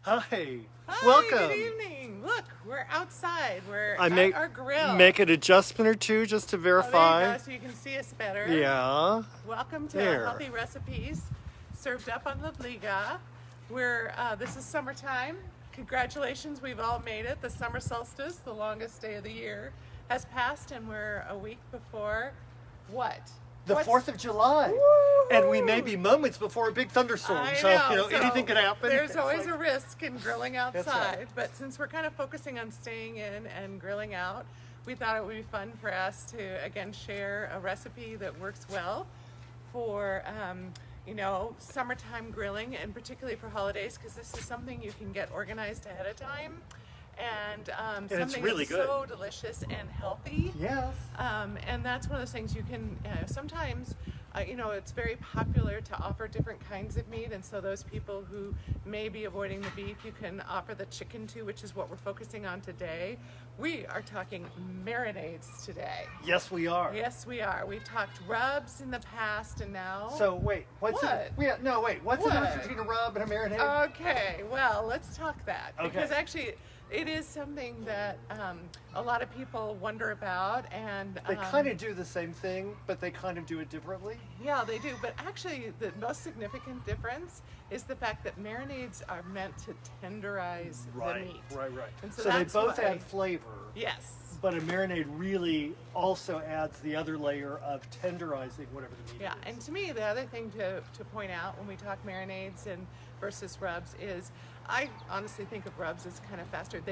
Hi. Hi, Welcome. good evening. Look, we're outside. We're I at our grill. make an adjustment or two just to Oh, there verify. you go, so you can see us better. Yeah. Welcome to There. Healthy Recipes, served up on Livliga. This is summertime. Congratulations, we've all made it. The summer solstice, the longest day of the year, has passed, and we're a week before what? The 4th of July. Woo-hoo! And we may be moments before a big thunderstorm. I So, know. So anything could happen. There's It's always like- a risk in grilling outside, right. but since we're kind of focusing on staying in and grilling out, we thought it would be fun for us to again share a recipe that works well for summertime grilling, and particularly for holidays, because this is something you can get organized ahead of time. And something really that's good. so delicious and healthy. Yes. And that's one of those things you can sometimes, it's very popular to offer different kinds of meat, and so those people who may be avoiding the beef, you can offer the chicken too, which is what we're focusing on today. We are talking marinades today. Yes, we are. Yes, we are. We've talked rubs in the past, and now. So wait, what's the difference between a rub and a marinade? Okay, well, let's talk that. Okay. Because actually, it is something that a lot of people wonder about, and They kind of do the same thing, but they kind of do it differently. yeah, they do. But actually, the most significant difference is the fact that marinades are meant to tenderize the meat. Right. And So they that's both why- add flavor. Yes. But a marinade really also adds the other layer of tenderizing whatever the meat Yeah, is. and to me, the other thing to point out when we talk marinades and versus rubs is, I honestly think of rubs as kind of faster.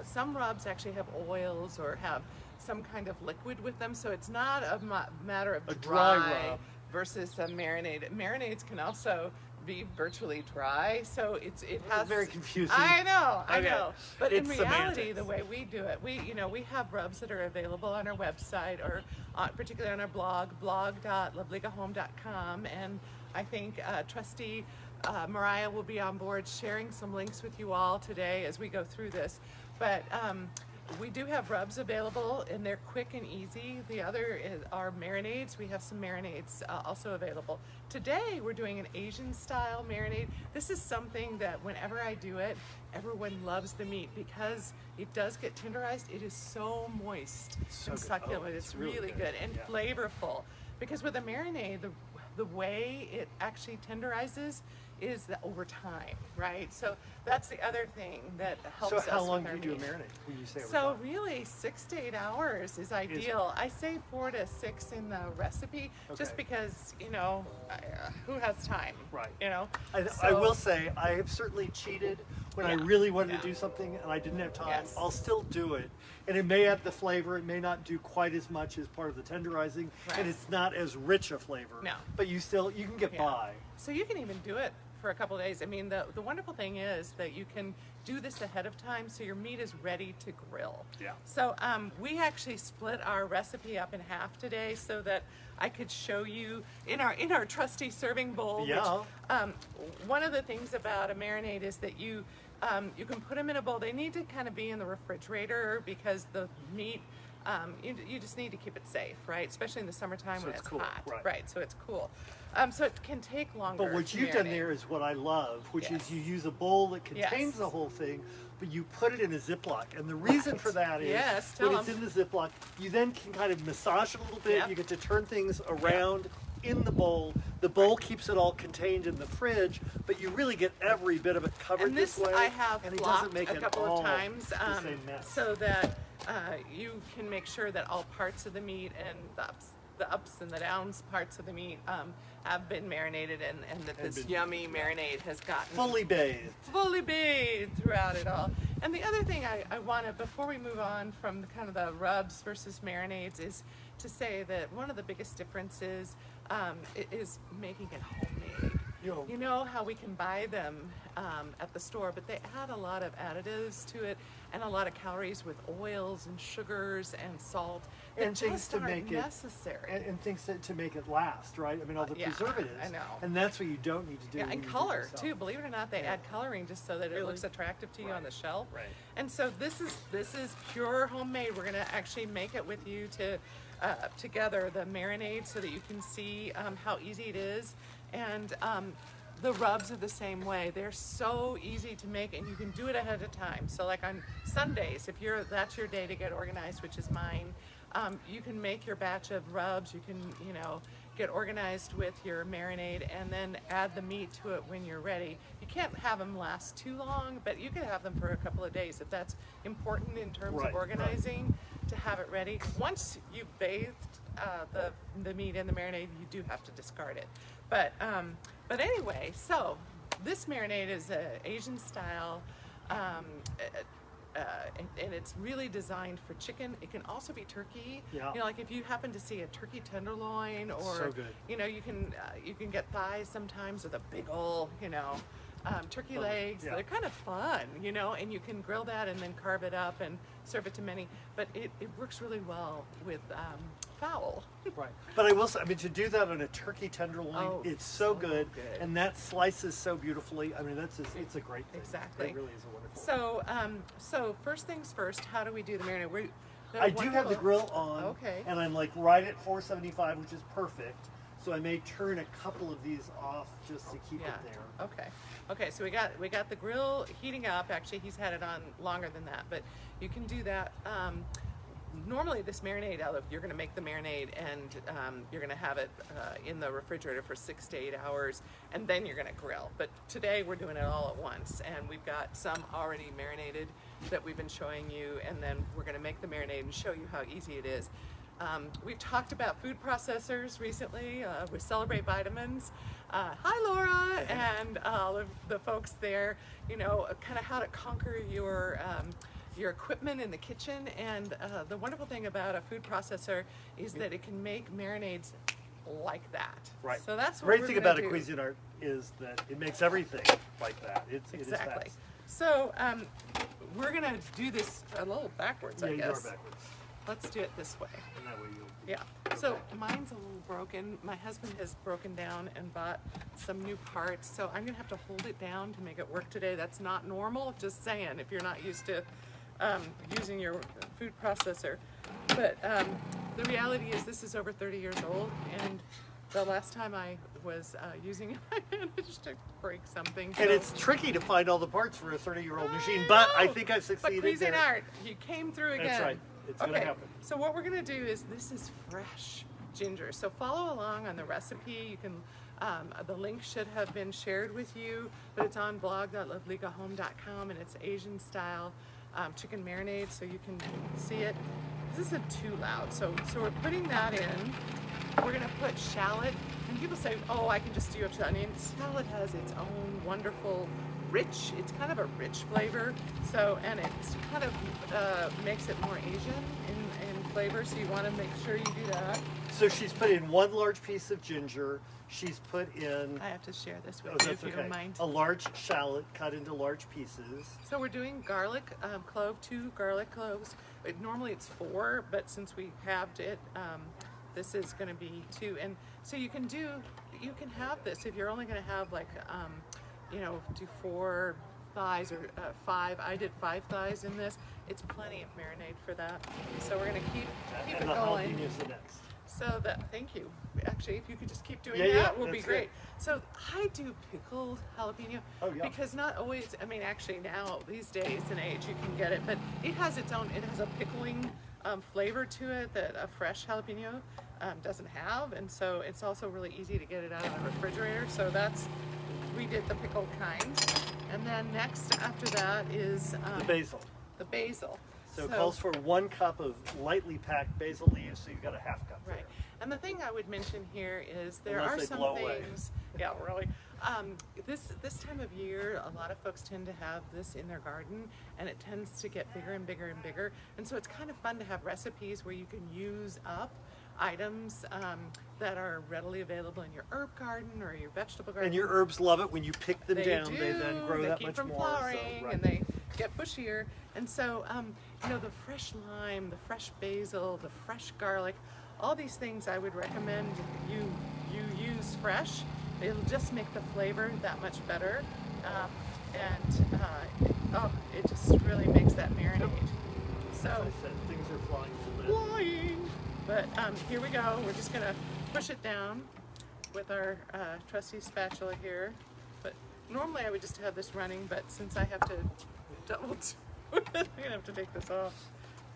Some rubs actually have oils or have some kind of liquid with them, so it's not a matter of A dry rub. versus a marinade. Marinades can also be virtually dry, so it has very confusing. I know. Okay. But in It's reality, semantics. the way we do it, we have rubs that are available on our website, or particularly on our blog.livligahome.com, and I think Trustee Mariah will be on board sharing some links with you all today as we go through this. But we do have rubs available, and they're quick and easy. The other are marinades. We have some marinades also available. Today we're doing an Asian style marinade. This is something that whenever I do it, everyone loves the meat because it does get tenderized. It is so moist so and good. succulent. Oh, it's it's really really good good. and Yeah. flavorful. Because with a marinade, the way it actually tenderizes is over time, right? So that's the other thing that helps us. So how long with do our you do a meat. marinade when you say over So time? really 6 to 8 hours is ideal. I say 4 to 6 in the recipe, just Okay. because, who has time? Right. I So- will say I have certainly cheated when I Yeah. really wanted Yeah. to do something and I didn't have time. Yes. I'll still do it, and it may add the flavor. It may not do quite as much as part of the tenderizing, Right. and it's not as rich a flavor. No. But you can get Yeah. by. So you can even do it for a couple of days. I mean, the wonderful thing is that you can do this ahead of time, so your meat is ready to grill. Yeah. So we actually split our recipe up in half today so that I could show you in our trusty serving bowl. Yeah. Which, one of the things about a marinade is that you can put them in a bowl. They need to kind of be in the refrigerator because the meat. You just need to keep it safe, right? Especially in the summertime So when it's it's cool, hot, right. So it's cool. So it can take longer. But what to you've done marinate. there is what I love, which Yes. is you use a bowl that contains Yes. the whole thing, but you put it in a Ziploc. And the reason for that is Yes, when tell it's 'em. in the Ziploc, you then can kind of massage it a little bit. Yep. You get to turn things around in the bowl. The bowl keeps it all contained in the fridge, but you really get every bit of it covered And this way. I have and it flopped doesn't make a it couple all of times the same mess. so that you can make sure that all parts of the meat and the ups and the downs parts of the meat have been marinated, and that this been- yummy marinade has gotten Fully bathed. fully bathed throughout it all. And the other thing I want to, before we move on from kind of the rubs versus marinades, is to say that one of the biggest differences is making it homemade. You know how we can buy them at the store, but they add a lot of additives to it and a lot of calories with oils and sugars and salt that And things just to aren't make it necessary. and things to make it last, right? I mean, all the Yeah, preservatives. I know. And that's what you don't need to do. Yeah, when and you do color yourself. too. Believe it or not, they add coloring just so that it Really? looks attractive to you on the shelf. Right. And so this is pure homemade. We're gonna actually make it with you together, the marinade, so that you can see how easy it is. And The rubs are the same way. They're so easy to make, and you can do it ahead of time. So like on Sundays, if that's your day to get organized, which is mine, you can make your batch of rubs. You can, get organized with your marinade and then add the meat to it when you're ready. You can't have them last too long, but you can have them for a couple of days if that's important in terms of organizing to have it ready. Once you've bathed the meat in the marinade, you do have to discard it. But anyway, so this marinade is an Asian style, and it's really designed for chicken. It can also be turkey. Yeah. Like if you happen to see a turkey tenderloin, or so good. you can get thighs sometimes with a big old turkey legs. Yeah. They're kind of fun, and you can grill that and then carve it up and serve it to many. But it works really well with fowl. Right. But I will say, to do that on a turkey tenderloin, it's so good, and that slices so beautifully. It's a great thing. Exactly. It really is a wonderful. So first things first, how do we do the marinade? I do have the grill on, okay, and I'm like right at 475, which is perfect. So I may turn a couple of these off just to keep it there. Okay. So we got the grill heating up. Actually, he's had it on longer than that, but you can do that. Normally this marinade, you're going to make the marinade and you're going to have it in the refrigerator for 6 to 8 hours, and then you're going to grill. But today we're doing it all at once, and we've got some already marinated that we've been showing you, and then we're going to make the marinade and show you how easy it is. We've talked about food processors recently with Celebrate Vitamins. Hi Laura and all of the folks there, kind of how to conquer your equipment in the kitchen. And the wonderful thing about a food processor is that it can make marinades like that. Right. So that's what great we're thing gonna about do. a Cuisinart is that it makes everything like that. It is Exactly. fast. So we're gonna do this a little backwards, I You guess. are backwards. Let's do it this way. And that way you'll. Yeah. So mine's a little broken. My husband has broken down and bought some new parts, so I'm gonna have to hold it down to make it work today. That's not normal. Just saying, if you're not used to using your food processor. But the reality is this is over 30 years old, and the last time I was using it, I managed to break something. And so- it's tricky to find all the parts for a 30-year-old machine, but I think I've But succeeded there. Cuisinart, you came through again. That's right. It's going to happen. So what we're gonna do is, this is fresh ginger. So follow along on the recipe. You can, the link should have been shared with you, but it's on blog.livligahome.com, and it's Asian style chicken marinade, so you can see it. This isn't too loud. So we're putting that in. We're gonna put shallot, and people say, oh, I can just do a onion. Shallot has its own wonderful it's kind of a rich flavor, and it's kind of makes it more Asian in flavor, so you want to make sure you do that. So she's put in 1 large piece of ginger. She's put in, I have to share this with oh, you if that's you okay, don't mind. a large shallot cut into large pieces. So we're doing garlic clove, 2 garlic cloves. Normally it's 4, but since we halved it, this is going to be 2. And so you can have this if you're only going to have like do 4 thighs or 5. I did 5 thighs in this. It's plenty of marinade for that. So we're going to keep And it the going. jalapenos the next. So thank you. Actually, if you could just keep doing Yeah, that, will be that's great. it. So I do pickled jalapeno because not always. Actually now these days and age you can get it, but it has its own. It has a pickling flavor to it that a fresh jalapeno doesn't have, and so it's also really easy to get it out of the refrigerator. So we did the pickled kind, and then next after that is The basil. The basil. So it calls for 1 cup of lightly packed basil leaves, so you've got a ½ cup. Right. there. And the thing I would mention here is there Unless are they some blow away. things. Yeah, really. This time of year, a lot of folks tend to have this in their garden, and it tends to get bigger and bigger and bigger. And so it's kind of fun to have recipes where you can use up items that are readily available in your herb garden or your vegetable garden. And your herbs love it when you pick them down. Do. They then grow they that keep much from more. flowering, So, right. and they get bushier. And so, the fresh lime, the fresh basil, the fresh garlic, all these things I would recommend you use fresh. It'll just make the flavor that much better, it just really makes that marinade. So As I said, things are flying to the flying. But here we go. We're just gonna push it down with our trusty spatula here. normally I would just have this running, but since I have to double do it, I'm gonna have to take this off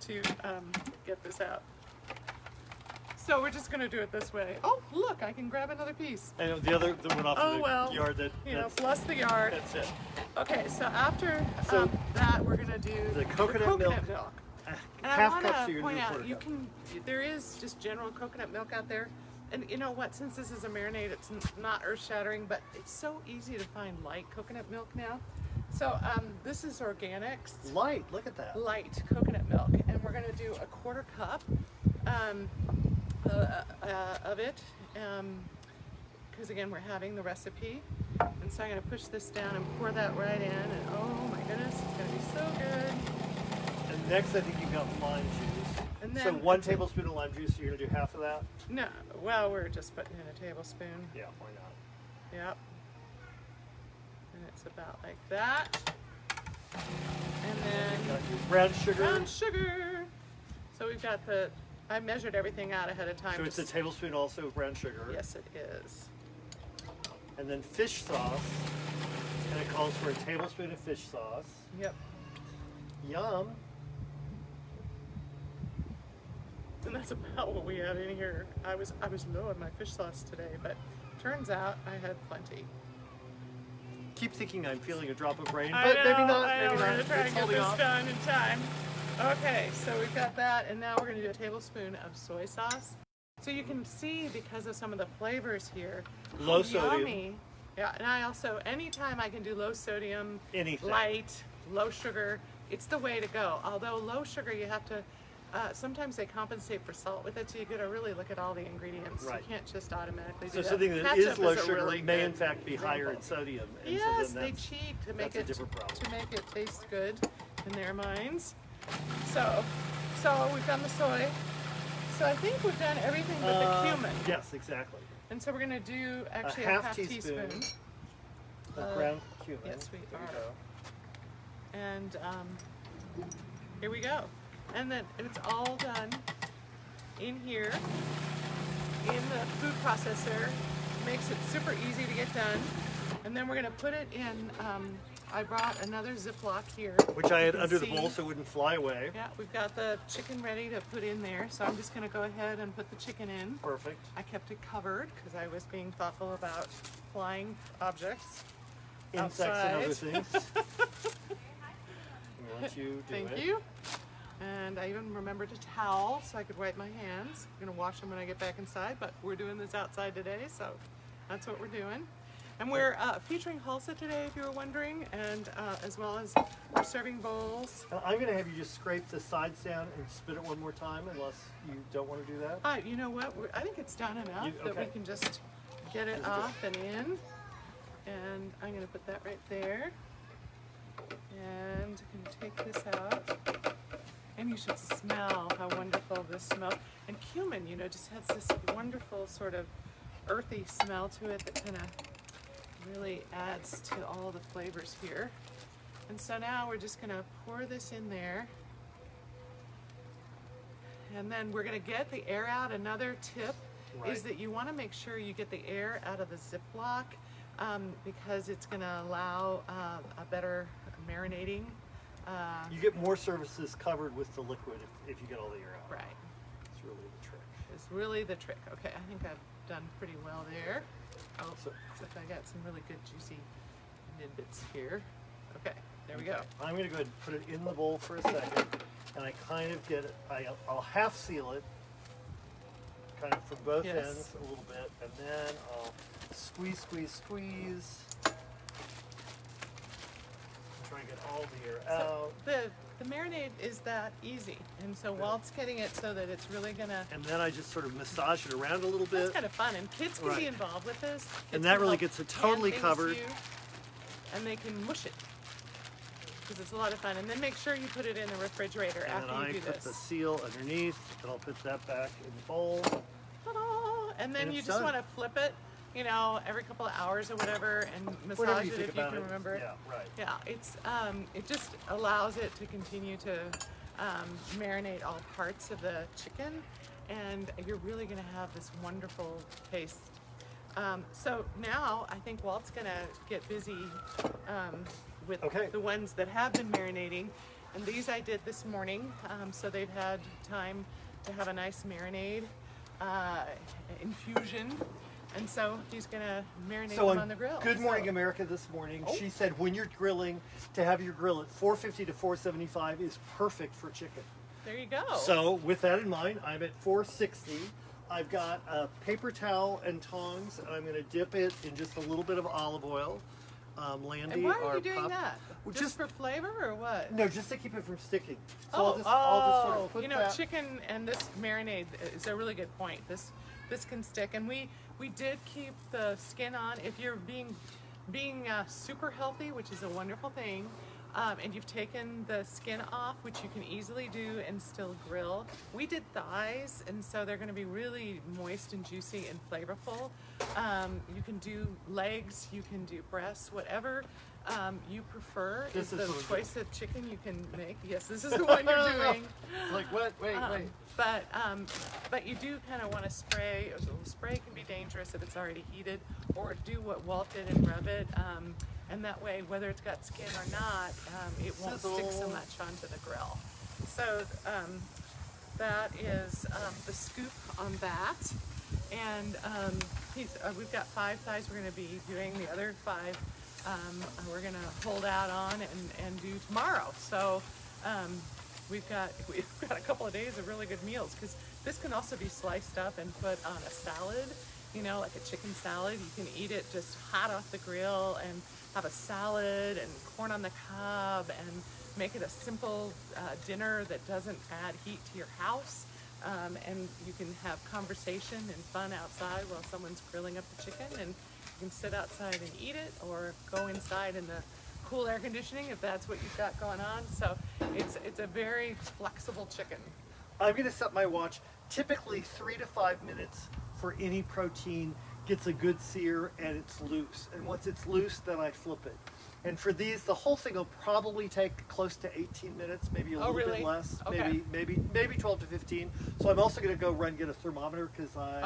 to get this out. So we're just gonna do it this way. Oh, look, I can grab another piece. And the one off Oh, in the well, yard plus the yard. that's it. Okay, so after So that, we're gonna do the coconut milk. And I Half want cup, so to you're point gonna do out, quarter you cup. can, there is just general coconut milk out there. And you know what, since this is a marinade, it's not earth-shattering, but it's so easy to find light coconut milk now. So this is organics. Light, look at that. Light coconut milk. And we're gonna do a quarter cup of it, because again, we're having the recipe. And so I'm gonna push this down and pour that right in, and oh my goodness, it's gonna be so good. And next, I think you've got lime juice. And So then 1 tablespoon of lime juice. You're gonna do half of that. No, well, we're just putting in a tablespoon. Yeah, why not? Yep. And it's about like that. And then Got your brown sugar. brown sugar. So we've got I measured everything out ahead of time. So it's a tablespoon also of brown sugar. Yes, it is. And then fish sauce. And it calls for a tablespoon of fish sauce. Yep. Yum. And that's about what we had in here. I was low on my fish sauce today, but turns out I had plenty. Keep thinking I'm feeling a drop of rain, I but know, maybe not. I know, Maybe we're not. gonna try It's and get holding this off. done in time. Okay, so we've got that, and now we're gonna do a tablespoon of soy sauce. So you can see, because of some of the flavors here, Low how sodium. yummy. Yeah, and I also, anytime I can do low sodium, Anything. light, low sugar, it's the way to go. Although low sugar, you have to, sometimes they compensate for salt with it, so you gotta really look at all the ingredients. Right. You can't just automatically So do that. something that Ketchup is low a sugar really may good in fact be higher in example. sodium. And Yes, so they then that's, cheat to that's make a it different problem. to make it taste good in their minds. So we've done the soy. So I think we've done everything but the cumin. Yes, exactly. And so we're gonna do actually a a half half teaspoon teaspoon. of ground cumin. Yes, we There are. you go. And here we go. And then it's all done in here in the food processor. Makes it super easy to get done. And then we're gonna put it in, I brought another Ziploc here. Which I You had can under the see. bowl so it wouldn't fly away. Yeah, we've got the chicken ready to put in there. So I'm just gonna go ahead and put the chicken in. Perfect. I kept it covered because I was being thoughtful about flying objects. Insects and other outside. things. We want you to do Thank it. you. And I even remembered a towel so I could wipe my hands. I'm gonna wash them when I get back inside, but we're doing this outside today, so that's what we're doing. And we're featuring Halsa today, if you were wondering, and as well as our serving bowls. I'm going to have you just scrape the sides down and spit it one more time, unless you don't want to do that. You know what? I think it's done enough that we okay. can just get it off and in. And I'm gonna put that right there. And I'm gonna take this out. And you should smell how wonderful this smells. And cumin, you know, just has this wonderful sort of earthy smell to it that kind of really adds to all the flavors here. And so now we're just gonna pour this in there. And then we're gonna get the air out. Another tip is that you wanna make sure you get the air out of the Ziploc because it's gonna allow a better marinating. You get more surfaces covered with the liquid if you get all the air out. Right. It's really the trick. Is really the trick. Okay, I think I've done pretty well there. Oh, So- except I got some really good juicy tidbits here. Okay, there we go. I'm going to go ahead and put it in the bowl for a second, and I kind of get it, I'll half seal it, kind of from both Yes. ends a little bit, and then I'll squeeze, squeeze, squeeze. Try and get all the air out. The marinade is that easy, and so Walt's getting it so that it's really gonna. And then I just sort of massage it around a little That's bit. kind of fun, and kids can Right. be involved with this. And Kids that can really help gets it hand totally things covered. to you, and they can mush it because it's a lot of fun. And then make sure you put it in the refrigerator And then after I you do put the this. seal underneath, and I'll put that back in the bowl. Ta-da! And then And you it's just done. want to flip it, you know, every couple of hours or whatever, and Whatever massage you it think if you about can it. remember. Yeah, right. Yeah, it's it just allows it to continue to marinate all parts of the chicken, and you're really going to have this wonderful taste So now I think Walt's gonna get busy with Okay. the ones that have been marinating, and these I did this morning, so they've had time to have a nice marinade infusion, and so he's gonna marinate So them on on the grill. Good Morning So- America this morning, Oh. she said when you're grilling, to have your grill at 450 to 475 is perfect for chicken. There you go. So with that in mind, I'm at 460. I've got a paper towel and tongs. I'm going to dip it in just a little bit of olive oil. Landy, and why are our you doing pop- that? Well, Just for flavor or what? No, just to keep it from sticking. So Oh, I'll just sort of put you know, that. chicken and this marinade is a really good point. This can stick, and we did keep the skin on. If you're being super healthy, which is a wonderful thing, and you've taken the skin off, which you can easily do and still grill. We did thighs, and so they're going to be really moist and juicy and flavorful. You can do legs, you can do breasts, whatever you prefer This is is the really choice that chicken you can make. Yes, this is the one you're doing. It's like, what? Wait. But you do kind of want to spray. Spray can be dangerous if it's already heated, or do what Walt did and rub it. And that way, whether it's got skin or not, it won't stick so Sizzle. much onto the grill. So that is the scoop on that. And we've got 5 thighs we're going to be doing. The other 5 we're going to hold out on and do tomorrow. So we've got a couple of days of really good meals, because this can also be sliced up and put on a salad, you know, like a chicken salad. You can eat it just hot off the grill and have a salad and corn on the cob and make it a simple dinner that doesn't add heat to your house. And you can have conversation and fun outside while someone's grilling up the chicken, and you can sit outside and eat it, or go inside in the cool air conditioning if that's what you've got going on. So it's a very flexible chicken. I'm going to set my watch. Typically 3 to 5 minutes for any protein gets a good sear, and it's loose. And once it's loose, then I flip it. And for these, the whole thing will probably take close to 18 minutes, maybe a little really? bit less, Okay. maybe 12 to 15. So I'm also going to go run and get a thermometer, because I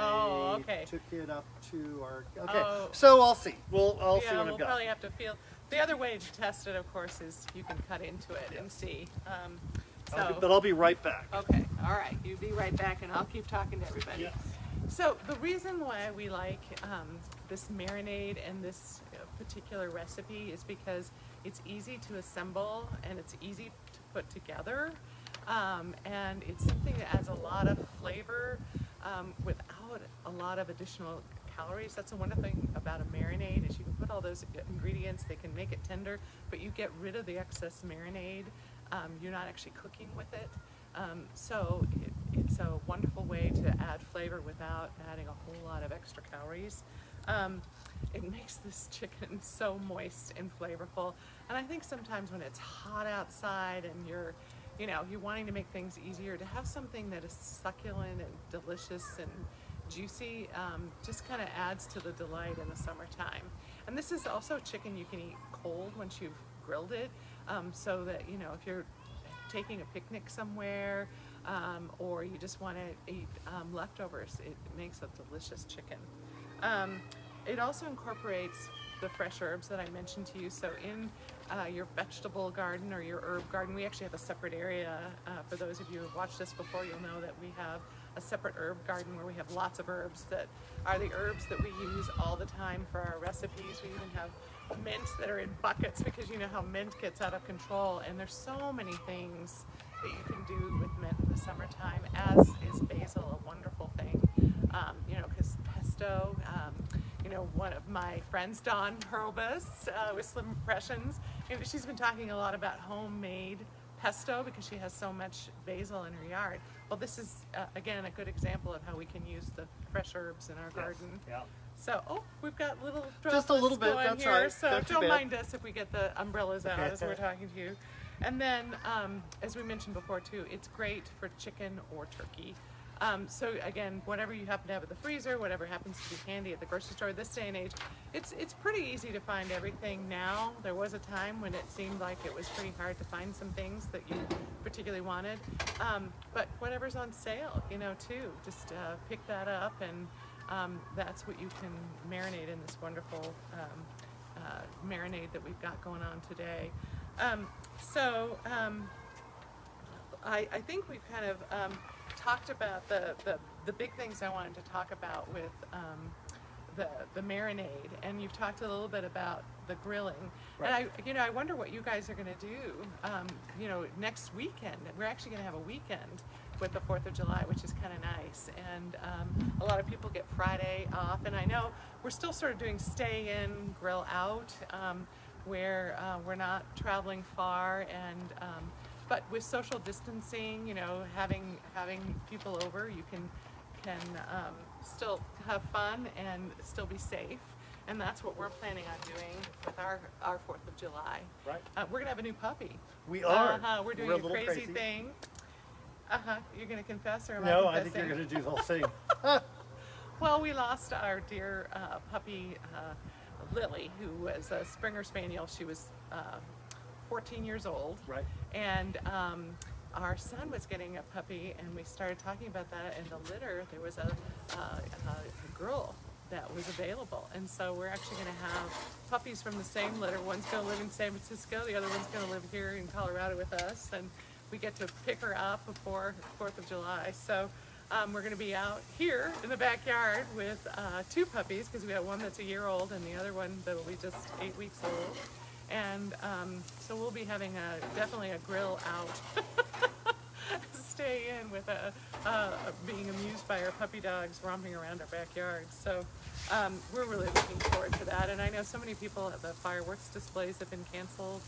okay. took it up to our. Okay, Oh. so I'll see. I'll see Yeah, what we'll I've got. probably have to feel. The other way to test it, of course, is you can cut into it and see. But I'll be right back. Okay, all right. You be right back, and I'll keep talking to everybody. Yes. So the reason why we like this marinade and this particular recipe is because it's easy to assemble and it's easy to put together, and it's something that adds a lot of flavor without a lot of additional calories. That's the wonderful thing about a marinade, is you can put all those ingredients, they can make it tender, but you get rid of the excess marinade. You're not actually cooking with it. So it's a wonderful way to add flavor without adding a whole lot of extra calories. It makes this chicken so moist and flavorful. And I think sometimes when it's hot outside and you're wanting to make things easier, to have something that is succulent and delicious and juicy just kind of adds to the delight in the summertime. And this is also chicken you can eat cold once you've grilled it, so that, if you're taking a picnic somewhere, or you just want to eat leftovers, it makes a delicious chicken. It also incorporates the fresh herbs that I mentioned to you. So in your vegetable garden or your herb garden, we actually have a separate area. For those of you who have watched this before, you'll know that we have a separate herb garden where we have lots of herbs that are the herbs that we use all the time for our recipes. We even have mint that are in buckets, because you know how mint gets out of control, and there's so many things that you can do with mint in the summertime, as is basil, a wonderful thing. Because pesto, one of my friends, Dawn Hurlbus, with Slim Impressions, she's been talking a lot about homemade pesto because she has so much basil in her yard. Well, this is, again, a good example of how we can use the fresh herbs in our garden. Yeah. So, we've got little Just a little droplets bit, going that's here, right. so Not too don't bad. mind us if we get the umbrellas out as we're talking to you. And then, as we mentioned before too, it's great for chicken or turkey. So again, whatever you happen to have at the freezer, whatever happens to be handy at the grocery store this day and age, it's pretty easy to find everything now. There was a time when it seemed like it was pretty hard to find some things that you particularly wanted. But whatever's on sale, too, just pick that up and that's what you can marinate in this wonderful marinade that we've got going on today. I think we've kind of talked about the big things I wanted to talk about with the marinade, and you've talked a little bit about the grilling. Right. And I wonder what you guys are going to do. Next weekend. We're actually going to have a weekend with the 4th of July, which is kind of nice. And a lot of people get Friday off, and I know we're still sort of doing stay in, grill out, where we're not traveling far, and but with social distancing, having people over, you can still have fun and still be safe. And that's what we're planning on doing with our 4th of July. Right. We're gonna have a new puppy. We are. We're doing a crazy thing. You're gonna confess, or am No, I I think confessing? you're going to do the whole thing. Well, we lost our dear puppy, Lily, who was a Springer Spaniel. She was 14 years old. Right. And our son was getting a puppy, and we started talking about that. In the litter, there was a girl that was available, and so we're actually going to have puppies from the same litter. One's going to live in San Francisco, the other one's going to live here in Colorado with us, and we get to pick her up before 4th of July. So we're going to be out here in the backyard with 2 puppies, because we have one that's a year old and the other one that will be just 8 weeks old. And so we'll be having definitely a grill out. Stay in with being amused by our puppy dogs romping around our backyard. So we're really looking forward to that. And I know so many people, the fireworks displays have been canceled.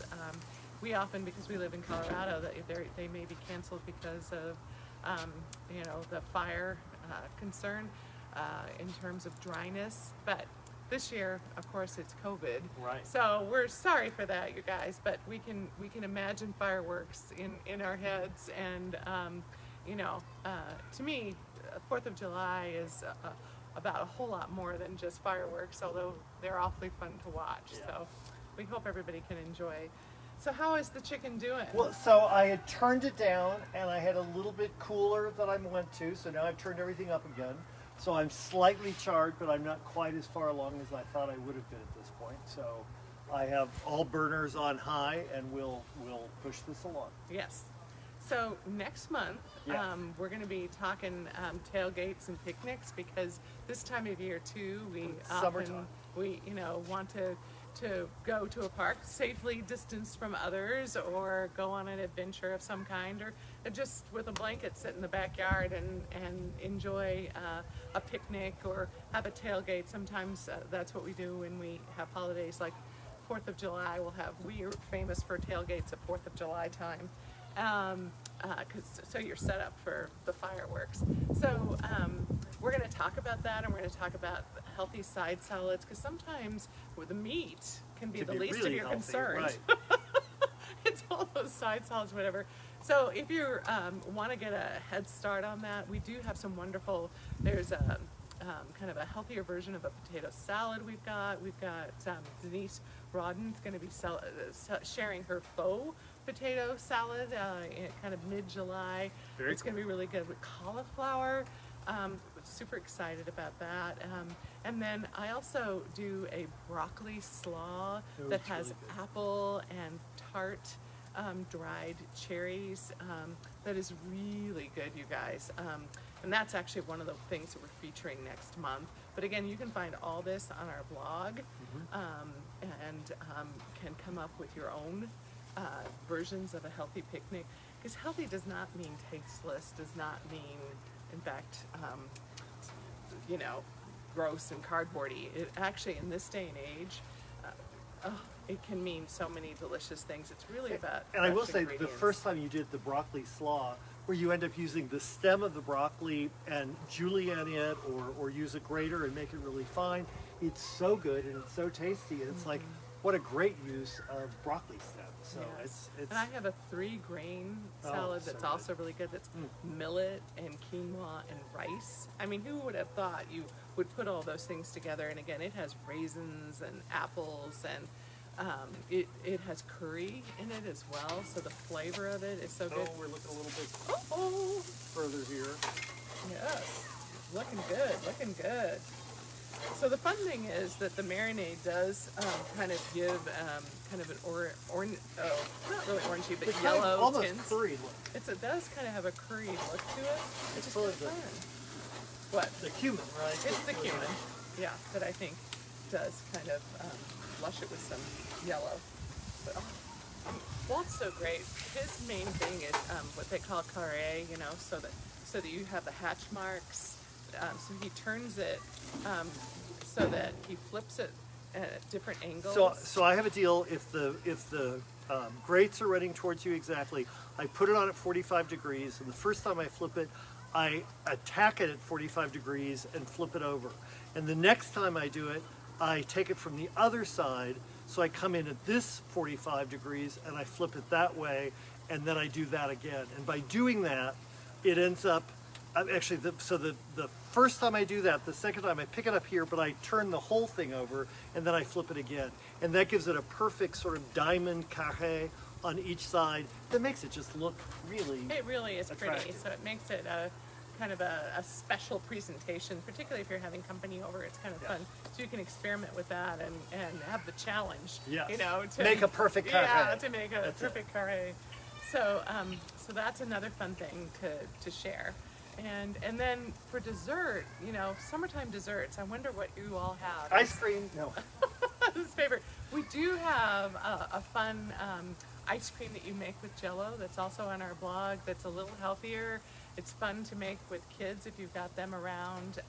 We often, because we live in Colorado, they may be canceled because of the fire concern in terms of dryness. But this year, of course, it's COVID. Right. So we're sorry for that, you guys, but we can imagine fireworks in our heads, and to me, 4th of July is about a whole lot more than just fireworks, although they're awfully fun to watch. Yeah. So we hope everybody can enjoy. So how is the chicken doing? Well, so I had turned it down, and I had a little bit cooler that I went to, so now I've turned everything up again. So I'm slightly charred, but I'm not quite as far along as I thought I would have been at this point. So I have all burners on high, and we'll push this along. Yes. So next month, Yeah. we're going to be talking tailgates and picnics, because this time of year too, we Summertime. want to go to a park safely distanced from others, or go on an adventure of some kind, or just with a blanket sit in the backyard and enjoy a picnic, or have a tailgate. Sometimes that's what we do when we have holidays like 4th of July. We are famous for tailgates at 4th of July time. So you're set up for the fireworks. So we're going to talk about that, and we're going to talk about healthy side salads, because sometimes with the meat can be the least really of your healthy, concerns. right. It's all those side salads, whatever. So if you want to get a head start on that, we do have some wonderful, there's a kind of a healthier version of a potato salad we've got. Denise Rodden's going to be sharing her faux potato salad in kind of mid-July. Very It's going to be really good with cauliflower. Super excited about that. And then I also do a broccoli slaw Oh, that it's has really good. apple and tart dried cherries. That is really good, you guys. And that's actually one of the things that we're featuring next month. But again, you can find all this on our blog, and can come up with your own versions of a healthy picnic. Because healthy does not mean tasteless, does not mean, in fact, gross and cardboardy. It actually, in this day and age, it can mean so many delicious things. It's really about And I will fresh say, the ingredients. first time you did the broccoli slaw, where you end up using the stem of the broccoli and julienne it, or use a grater and make it really fine, it's so good and it's so tasty, and it's like, what a great use of broccoli stem. So Yes. it's And I have a 3-grain salad so that's good. also really good. That's millet and quinoa and rice. I mean, who would have thought you would put all those things together? And again, it has raisins and apples, and it has curry in it as well. So the flavor of it is so good. we're looking a little bit Oh, further here. yes. looking good, looking good. So the fun thing is that the marinade does kind of give kind of an not really orangey, but It's yellow kind of almost tints. curry look. It does kind of have a curried look to it, which is full kind of of fun. What? The cumin, right? It's the cumin, yeah, that I think does kind of flush it with some yellow. But Walt's so great. His main thing is what they call carré, you know, so that you have the hatch marks. So he turns it so that he flips it at different angles. So I have a deal. If the grates are running towards you exactly, I put it on at 45 degrees, and the first time I flip it, I attack it at 45 degrees and flip it over. And the next time I do it, I take it from the other side, so I come in at this 45 degrees and I flip it that way, and then I do that again. And by doing that, it ends up, actually, the first time I do that, the second time I pick it up here, but I turn the whole thing over, and then I flip it again. And that gives it a perfect sort of diamond carré on each side that makes it just look really It really is pretty, attractive. so it makes it kind of a special presentation, particularly if you're having company over. It's kind of fun, so you can experiment with that and have the challenge. Yes. You know, to Make a perfect carré. Yeah, to make a That's perfect carré. So so that's another fun thing to share. And then for dessert, you know, summertime desserts. I wonder what you all have. Ice cream, no. His favorite. We do have a fun ice cream that you make with Jell-O that's also on our blog. That's a little healthier. It's fun to make with kids if you've got them around,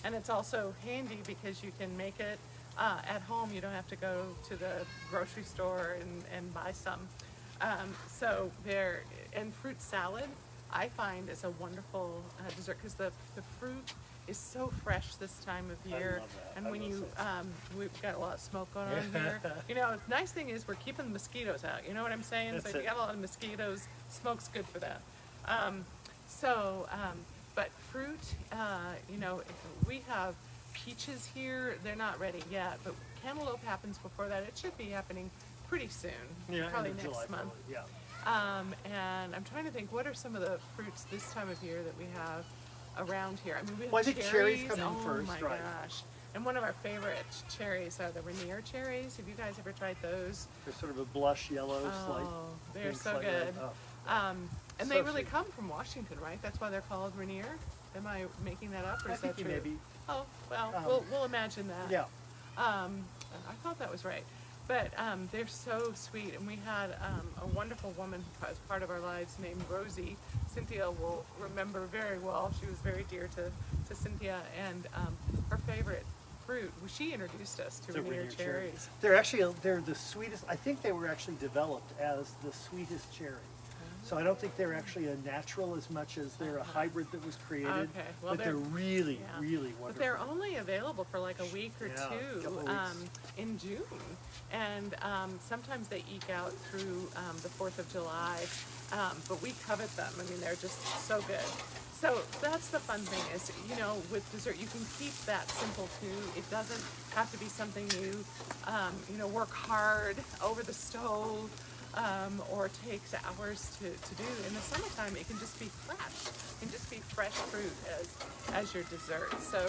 and it's also handy because you can make it at home. You don't have to go to the grocery store and buy some. So there, and fruit salad I find is a wonderful dessert because the fruit is so fresh this time of year. love that. And I when love you we've got a lot of smoke going on here. You know, the nice thing is we're keeping the mosquitoes out. You know what I'm saying? That's So if it. you got a lot of mosquitoes, smoke's good for that. But fruit, you know, we have peaches here. They're not ready yet, but cantaloupe happens before that. It should be happening pretty soon, Yeah, probably end of next July, month. probably, yeah. And I'm trying to think, what are some of the fruits this time of year that we have around here? I mean, we have Well, I think cherries come in oh first, my right. gosh. And one of our favorite cherries are the Rainier cherries. Have you guys ever tried those? They're sort of a blush yellow, slight. Oh, they're pink, so slight good. red. Oh. And So they really sweet. come from Washington, right? That's why they're called Rainier? Am I making that up, or I is think that you true? may be. Oh, well, we'll imagine that. Yeah. I thought that was right. But they're so sweet, and we had a wonderful woman as part of our lives named Rosie. Cynthia will remember very well. She was very dear to Cynthia, and her favorite fruit, she introduced us to The Rainier Rainier cherry. cherries. They're the sweetest. I think they were actually developed as the sweetest cherry. So I don't think they're actually a natural as much as they're a hybrid that was created. Okay, well, but they're really, yeah. really wonderful. But they're only available for like a week or Yeah, two couple weeks. in June, and sometimes they eke out through the 4th of July. But we covet them. I mean, they're just so good. So that's the fun thing is, you know, with dessert, you can keep that simple too. It doesn't have to be something you know, work hard over the stove. Or takes hours to do. In the summertime, it can just be fresh. It can just be fresh fruit as your dessert. So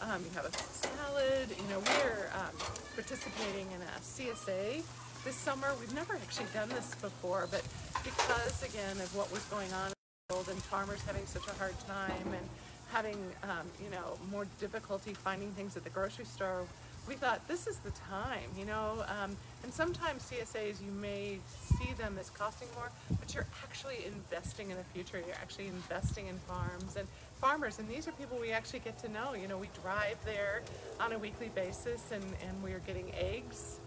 you have a salad. You know, we're participating in a CSA this summer. We've never actually done this before, but because, again, of what was going on in the world and farmers having such a hard time and having, you know, more difficulty finding things at the grocery store, we thought this is the time, you know, and sometimes CSAs, you may see them as costing more, but you're actually investing in the future. You're actually investing in farms and farmers, and these are people we actually get to know. You know, we drive there on a weekly basis, and we're getting eggs,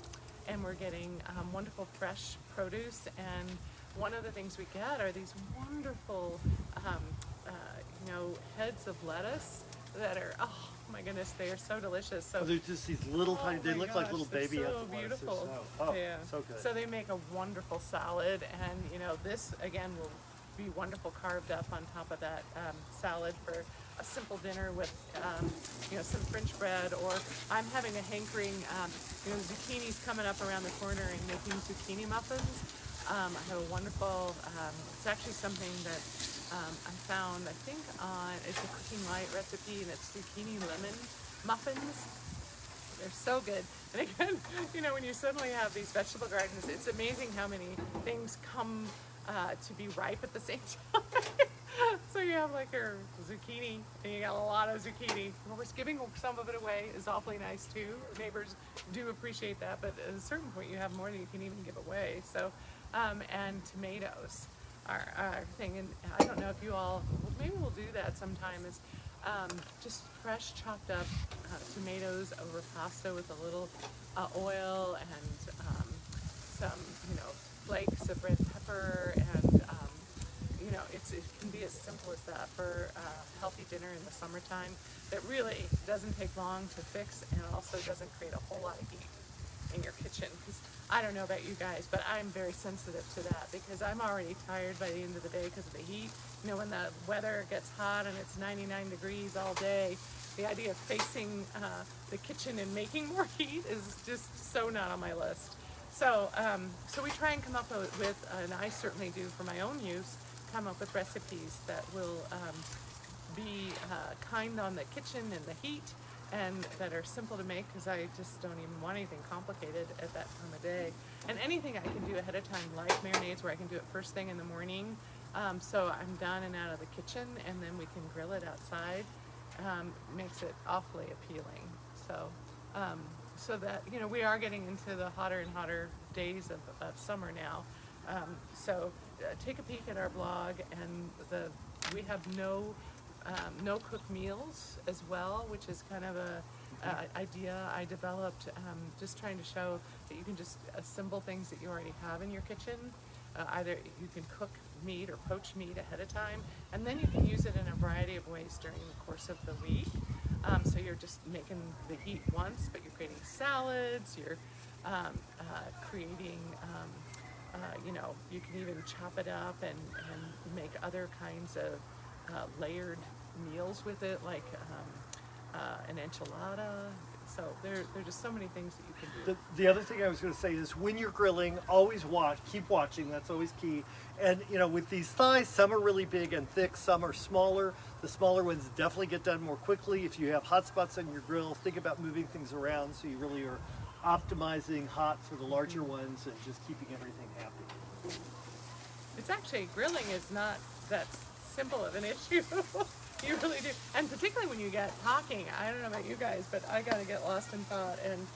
and we're getting wonderful fresh produce, and one of the things we get are these wonderful, you know, heads of lettuce that are, oh my goodness, they are so delicious. So They're just these little tiny. They my look like gosh, little they're baby so heads of lettuce. They're beautiful. so good. So they make a wonderful salad, and you know, this again will be wonderful carved up on top of that salad for a simple dinner with you know, some French bread. Or I'm having a hankering. You know, zucchini's coming up around the corner, and making zucchini muffins. I have a wonderful. It's actually something that I found, I think it's a Cooking Light recipe, and it's zucchini lemon muffins. They're so good. And again, when you suddenly have these vegetable gardens, it's amazing how many things come to be ripe at the same time. So you have like your zucchini, and you got a lot of zucchini. Of course, giving some of it away is awfully nice too. Neighbors do appreciate that, but at a certain point, you have more than you can even give away. So, and tomatoes are thing. And I don't know if you all, well, maybe we'll do that sometime. Is just fresh chopped up tomatoes over pasta with a little oil and some, flakes of red pepper, and it can be as simple as that for a healthy dinner in the summertime that really doesn't take long to fix and also doesn't create a whole lot of heat in your kitchen. Because I don't know about you guys, but I'm very sensitive to that because I'm already tired by the end of the day because of the heat. When the weather gets hot and it's 99 degrees all day, the idea of facing the kitchen and making more heat is just so not on my list. So, so we try and come up with, and I certainly do for my own use, come up with recipes that will be kind on the kitchen and the heat, and that are simple to make because I just don't even want anything complicated at that time of day. And anything I can do ahead of time, like marinades, where I can do it first thing in the morning, so I'm done and out of the kitchen, and then we can grill it outside, makes it awfully appealing. So, so that we are getting into the hotter and hotter days of summer now. So take a peek at our blog, and we have no cook meals as well, which is kind of a idea I developed, just trying to show that you can just assemble things that you already have in your kitchen. Either you can cook meat or poach meat ahead of time, and then you can use it in a variety of ways during the course of the week. So you're just making the heat once, but you're creating salads, you're creating, you can even chop it up and make other kinds of layered meals with it, like an enchilada. So there are just so many things that you can do. The other thing I was going to say is when you're grilling, always keep watching. That's always key. And with these thighs, some are really big and thick, some are smaller. The smaller ones definitely get done more quickly. If you have hot spots on your grill, think about moving things around so you really are optimizing hot for the larger ones and just keeping everything happy. It's actually, grilling is not that simple of an issue. You really do. And particularly when you get talking, I don't know about you guys, but I gotta get lost in thought, and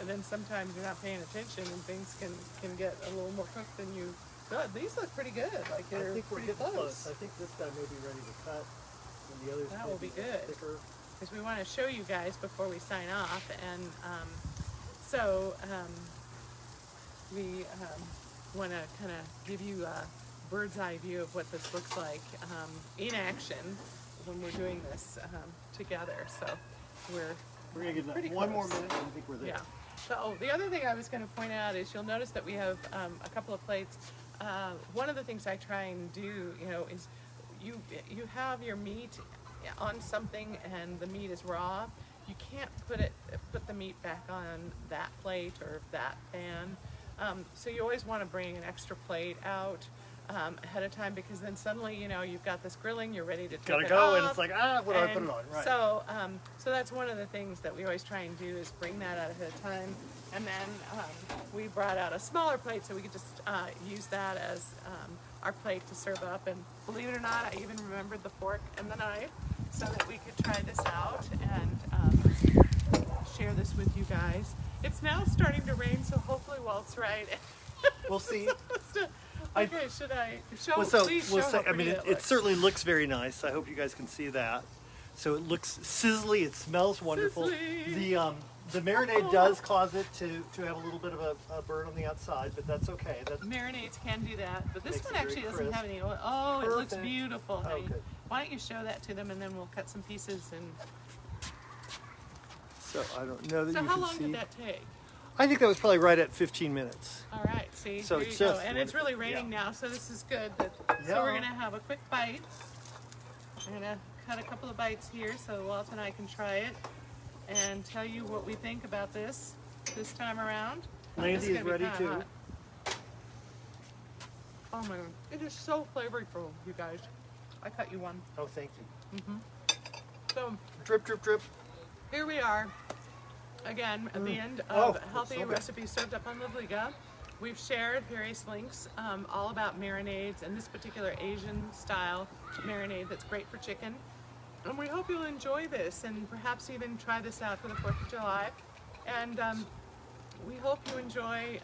then sometimes you're not paying attention and things can get a little more cooked than you thought. These look pretty good. Like I think we're pretty getting close. I think this guy may be ready to cut, and the others that may will be good. thicker. Because we want to show you guys before we sign off, and so we want to kind of give you a bird's eye view of what this looks like in action when we're doing this together. So we're going to pretty give that one more close. minute, and I think we're there. Yeah. So the other thing I was going to point out is you'll notice that we have a couple of plates. One of the things I try and do, is you have your meat on something and the meat is raw. You can't put the meat back on that plate or that pan. So you always want to bring an extra plate out ahead of time, because then suddenly you've got this grilling, you're ready to take Gotta it go, off, and it's like, what do I put it on? Right. So so that's one of the things that we always try and do, is bring that out ahead of time. And then we brought out a smaller plate so we could just use that as our plate to serve up. And believe it or not, I even remembered the fork and the knife so that we could try this out and share this with you guys. It's now starting to rain, so hopefully Walt's right. We'll see. Okay, should I show? Please show how I mean, pretty it looks. certainly looks very nice. I hope you guys can see that. So it looks sizzly. It smells wonderful. Sizzly. The marinade does cause it to have a little bit of a burn on the outside, but that's okay. Marinades can do that, but this Makes one it very actually doesn't crisp. have any oil. Oh, it looks Perfect. beautiful, Oh, honey. good. Why don't you show that to them, and then we'll cut some pieces. And So I don't know that so you how can long see. did that take? I think that was probably right at 15 minutes. All right, see, So here it's you go. just And it's really wonderful. raining Yeah. now, so this is good. So Yeah. we're gonna have a quick bite. I'm gonna cut a couple of bites here so Walt and I can try it and tell you what we think about this time around. This Landy is gonna be ready kinda too. hot. Oh my god, it is so flavorful, you guys. I cut you one. Oh, thank you. So Drip, drip, drip. here we are, again, at the end Oh, of that's Healthy so good. Recipes Served Up on Livliga. We've shared various links all about marinades and this particular Asian style marinade that's great for chicken. And we hope you'll enjoy this and perhaps even try this out for the 4th of July. And we hope you enjoy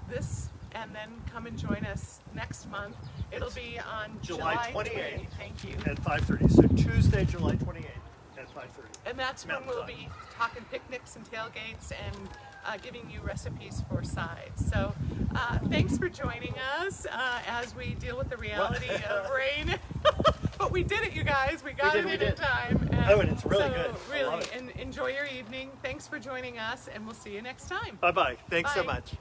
this and then come and join us next month. It'll be on July 28th. 20th. Thank you. At 5:30. So Tuesday, July 28th at 5:30. And that's when Mountain we'll Time. be talking picnics and tailgates and giving you recipes for sides. So thanks for joining us as we deal with the reality of rain. But we did it, you guys. We got did, it we in did. time. Oh, and it's really so good. I love Really, it. and enjoy your evening. Thanks for joining us, and we'll see you next time. Bye-bye. Thanks so Bye. much.